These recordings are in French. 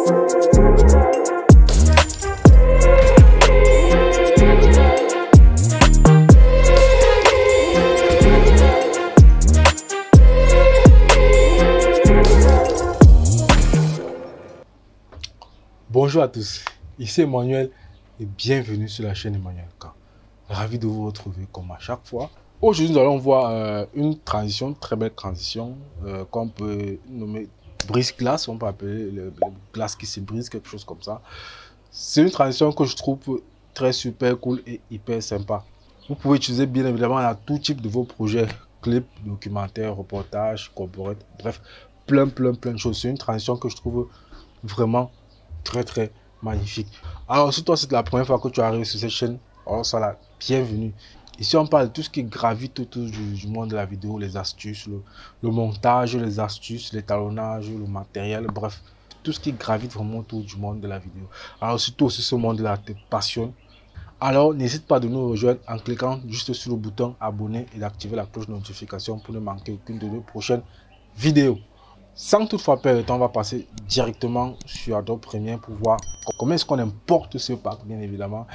Bonjour à tous, ici Emmanuel et bienvenue sur la chaîne Emmanuel K. Ravi de vous retrouver comme à chaque fois. Aujourd'hui, nous allons voir une transition, très belle transition qu'on peut nommer brise-glace, on peut appeler le glace qui se brise, quelque chose comme ça. C'est une transition que je trouve très super cool et hyper sympa. Vous pouvez utiliser bien évidemment dans tout type de vos projets, clips, documentaires, reportages, corporate, bref, plein de choses. C'est une transition que je trouve vraiment très magnifique. Alors si toi c'est la première fois que tu arrives sur cette chaîne, alors ça la bienvenue. Ici on parle de tout ce qui gravite autour du monde de la vidéo, les astuces, le montage, les astuces, l'étalonnage, le matériel, bref, tout ce qui gravite vraiment autour du monde de la vidéo. Alors si toi aussi ce monde là te passionne, alors n'hésite pas de nous rejoindre en cliquant juste sur le bouton abonner et d'activer la cloche de notification pour ne manquer aucune de nos prochaines vidéos. Sans toutefois perdre de temps, on va passer directement sur Adobe Premiere pour voir comment est-ce qu'on importe ce pack, bien évidemment,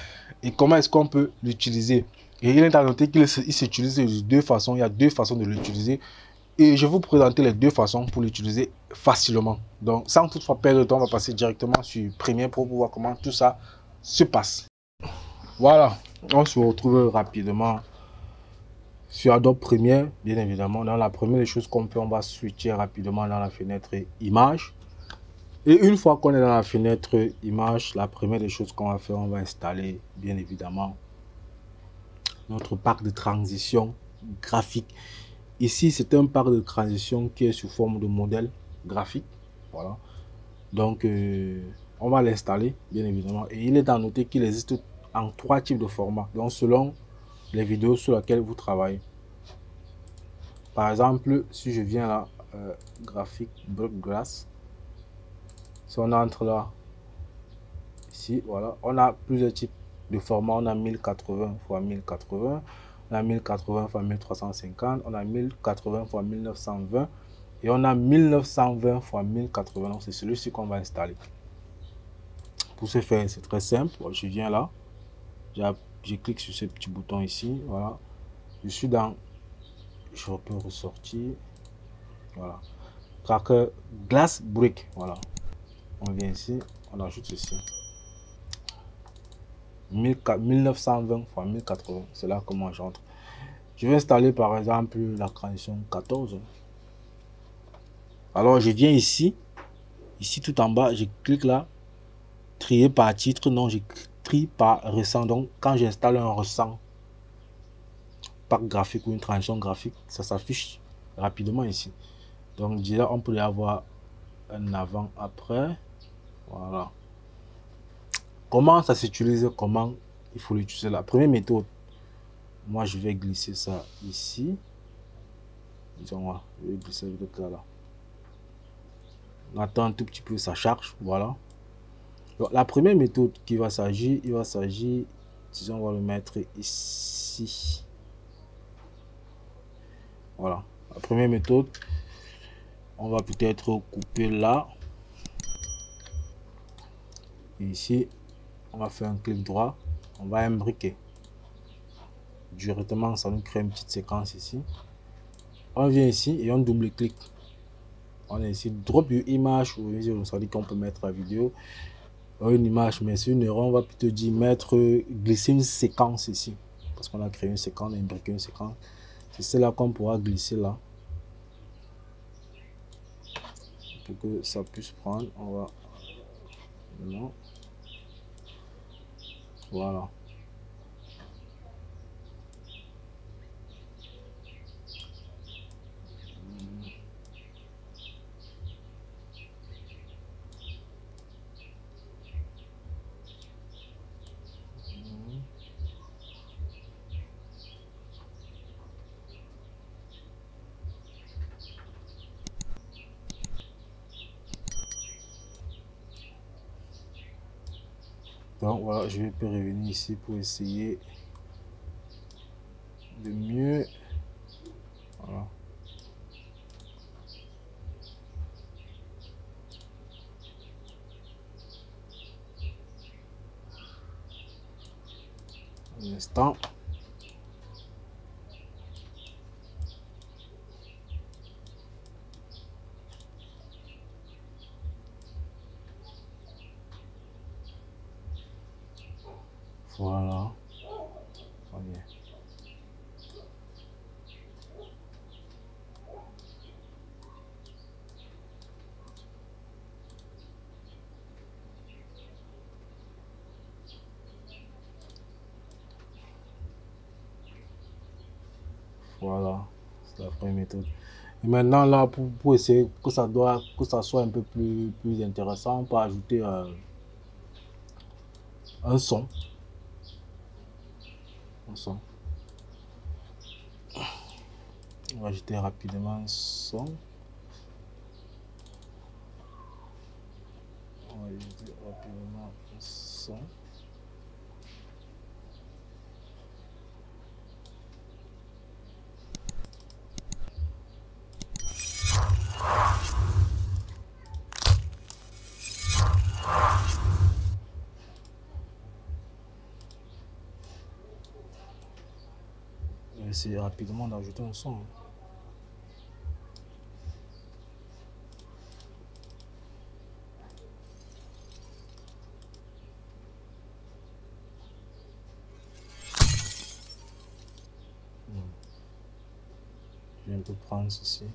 et comment est-ce qu'on peut l'utiliser. Et il est à noter qu'il s'utilise de deux façons. Il y a deux façons de l'utiliser. Et je vais vous présenter les deux façons pour l'utiliser facilement. Donc, sans toutefois perdre de temps, on va passer directement sur Premiere pour voir comment tout ça se passe. Voilà, on se retrouve rapidement sur Adobe Premiere, bien évidemment. Dans la première des choses qu'on fait, on va switcher rapidement dans la fenêtre image. Et une fois qu'on est dans la fenêtre image, la première des choses qu'on va faire, on va installer bien évidemment notre pack de transition graphique. Ici, c'est un pack de transition qui est sous forme de modèle graphique. Voilà. Donc, on va l'installer bien évidemment. Et il est à noter qu'il existe en trois types de formats. Donc, selon les vidéos sur lesquelles vous travaillez. Par exemple, si je viens là, graphique bloc glace, si on entre là, ici, voilà, on a plusieurs types de formats. On a 1080 x 1080, on a 1080 x 1350, on a 1080 x 1920 et on a 1920 x 1080. Donc, c'est celui-ci qu'on va installer. Pour ce faire, c'est très simple. Je viens là, je clique sur ce petit bouton ici, voilà. Je suis dans, je peux ressortir, voilà. Tracker glass brick, voilà. On vient ici, on ajoute ceci. 1920 x 1080, c'est là comment j'entre. Je vais installer par exemple la transition 14. Alors je viens ici tout en bas, je clique là, trier par titre, non, je trie par récent. Donc quand j'installe un récent, pack graphique ou une transition graphique, ça s'affiche rapidement ici. Donc déjà on peut y avoir un avant après, voilà. Comment ça s'utilise, comment il faut l'utiliser? La première méthode, moi je vais glisser ça ici, disons moi je vais glisser là, là. On attend un tout petit peu, ça charge, voilà. Donc, la première méthode qui va s'agir, il va s'agir, disons on va le mettre ici, voilà. La première méthode, on va peut-être couper là, et ici on va faire un clic droit, on va imbriquer directement, ça nous crée une petite séquence ici. On vient ici et on double-clique. On est ici, drop your image, ou ça dit qu'on peut mettre la vidéo, une image, mais c'est une erreur. On va plutôt dire mettre, glisser une séquence ici, parce qu'on a créé une séquence, on a imbriqué une séquence. C'est celle-là qu'on pourra glisser là, pour que ça puisse prendre. On va, non, voilà. Donc voilà, je vais revenir ici pour essayer de mieux, voilà. Un instant. Voilà. Okay. Voilà, c'est la première méthode. Et maintenant là, pour essayer que ça soit un peu plus intéressant, on peut ajouter un son. Un son. On va ajouter rapidement un son. On va ajouter rapidement un son. Je vais essayer rapidement d'ajouter un son. Je vais un peu prendre ceci.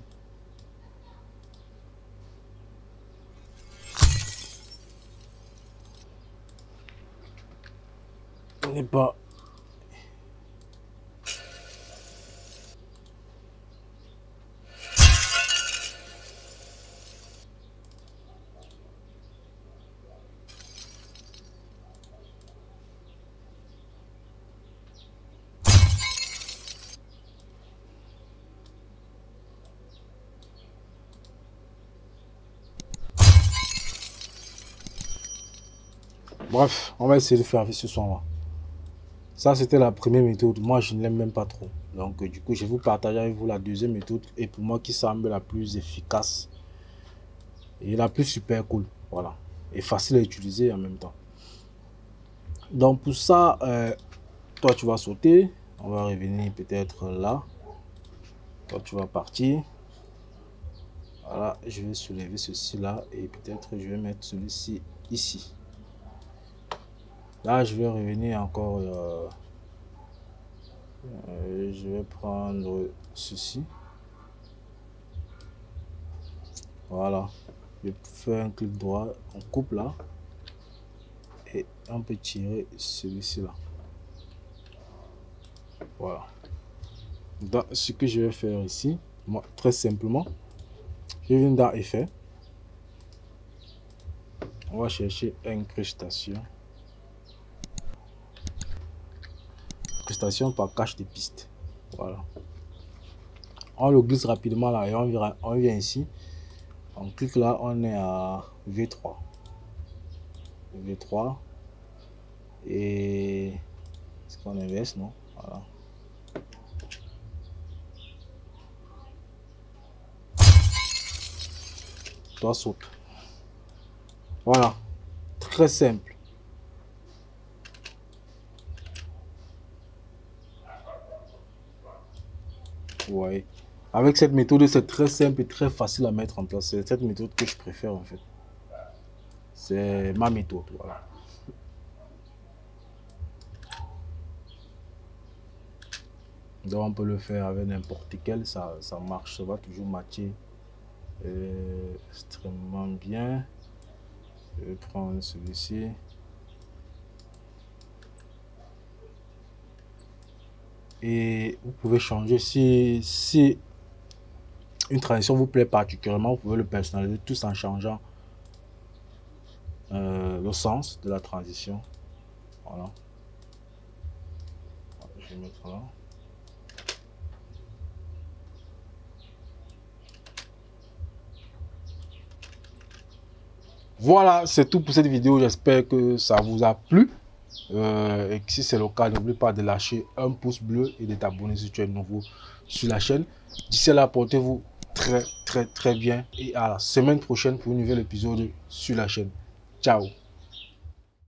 On n'est pas. Bref, on va essayer de faire avec ce son-là. Ça, c'était la première méthode. Moi, je ne l'aime même pas trop. Donc, du coup, je vais vous partager avec vous la deuxième méthode. Et pour moi, qui semble la plus efficace. Et la plus super cool. Voilà. Et facile à utiliser en même temps. Donc, pour ça, toi, tu vas sauter. On va revenir peut-être là. Toi, tu vas partir. Voilà. Je vais soulever ceci là. Et peut-être je vais mettre celui-ci ici. Là, je vais revenir encore. Je vais prendre ceci. Voilà. Je fais un clic droit. On coupe là. Et on peut tirer celui-ci là. Voilà. Donc, ce que je vais faire ici, moi, très simplement, je viens dans Effet. On va chercher incrustation. Incrustation par cache de piste. Voilà. On le glisse rapidement là et on vient ici. On clique là, on est à V3. V3. Et est-ce qu'on inverse, non? Voilà. Toi saute. Voilà. Très simple. Ouais. Avec cette méthode, c'est très simple et très facile à mettre en place. C'est cette méthode que je préfère en fait. C'est ma méthode, voilà. Donc on peut le faire avec n'importe quel, ça marche, ça va toujours matcher extrêmement bien. Je vais prendre celui-ci. Et vous pouvez changer si une transition vous plaît particulièrement, vous pouvez le personnaliser tout en changeant le sens de la transition. Voilà. Je vais mettre là. Voilà, c'est tout pour cette vidéo. J'espère que ça vous a plu. Et que si c'est le cas, n'oublie pas de lâcher un pouce bleu et de t'abonner si tu es nouveau sur la chaîne. D'ici là, portez-vous très bien et à la semaine prochaine pour un nouvel épisode sur la chaîne. Ciao.